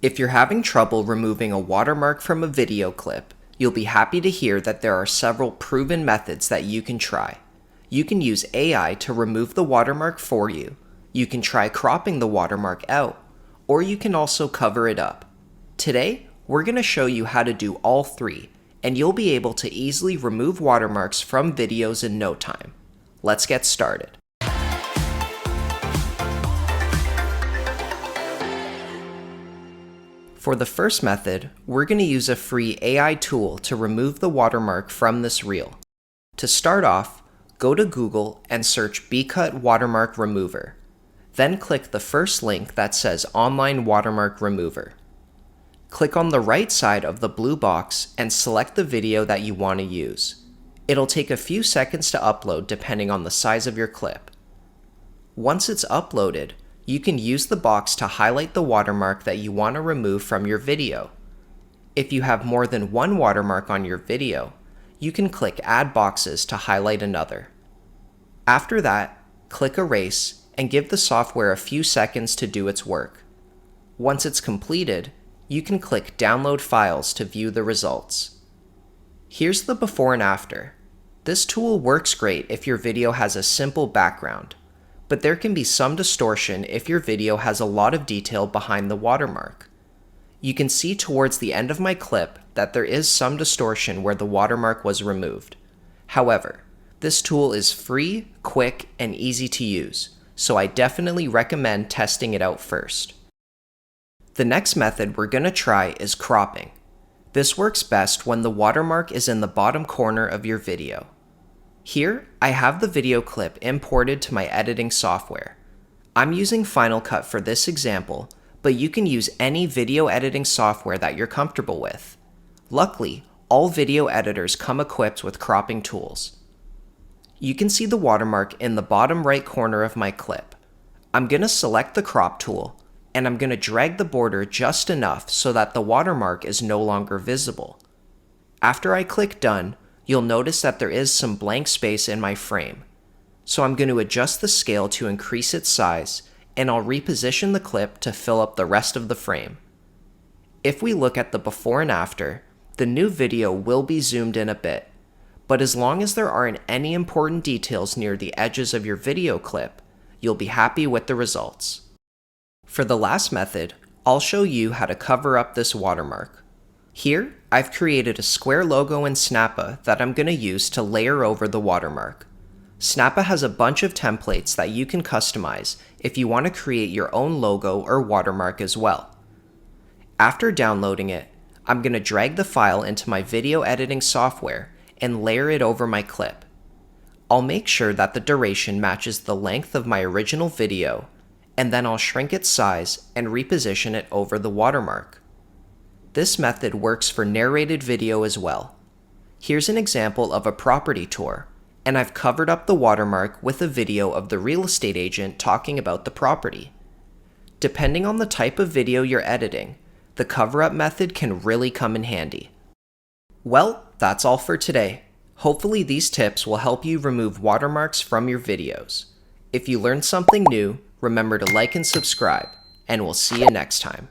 If you're having trouble removing a watermark from a video clip, you'll be happy to hear that there are several proven methods that you can try. You can use AI to remove the watermark for you. You can try cropping the watermark out, or you can also cover it up. Today, we're going to show you how to do all three, and you'll be able to easily remove watermarks from videos in no time. Let's get started. For the first method, we're going to use a free AI tool to remove the watermark from this reel. To start off, go to Google and search Beecut Watermark Remover. Then click the first link that says Online Watermark Remover. Click on the right side of the blue box and select the video that you want to use. It'll take a few seconds to upload depending on the size of your clip. Once it's uploaded, you can use the box to highlight the watermark that you want to remove from your video. If you have more than one watermark on your video, you can click Add Boxes to highlight another. After that, click Erase and give the software a few seconds to do its work. Once it's completed, you can click Download Files to view the results. Here's the before and after. This tool works great if your video has a simple background, but there can be some distortion if your video has a lot of detail behind the watermark. You can see towards the end of my clip that there is some distortion where the watermark was removed. However, this tool is free, quick, and easy to use, so I definitely recommend testing it out first. The next method we're going to try is cropping. This works best when the watermark is in the bottom corner of your video. Here, I have the video clip imported to my editing software. I'm using Final Cut for this example, but you can use any video editing software that you're comfortable with. Luckily, all video editors come equipped with cropping tools. You can see the watermark in the bottom right corner of my clip. I'm going to select the crop tool, and I'm going to drag the border just enough so that the watermark is no longer visible. After I click Done, you'll notice that there is some blank space in my frame. So I'm going to adjust the scale to increase its size, and I'll reposition the clip to fill up the rest of the frame. If we look at the before and after, the new video will be zoomed in a bit, but as long as there aren't any important details near the edges of your video clip, you'll be happy with the results. For the last method, I'll show you how to cover up this watermark. Here, I've created a square logo in Snappa that I'm going to use to layer over the watermark. Snappa has a bunch of templates that you can customize if you want to create your own logo or watermark as well. After downloading it, I'm going to drag the file into my video editing software and layer it over my clip. I'll make sure that the duration matches the length of my original video, and then I'll shrink its size and reposition it over the watermark. This method works for narrated video as well. Here's an example of a property tour, and I've covered up the watermark with a video of the real estate agent talking about the property. Depending on the type of video you're editing, the cover-up method can really come in handy. Well, that's all for today. Hopefully these tips will help you remove watermarks from your videos. If you learned something new, remember to like and subscribe, and we'll see you next time.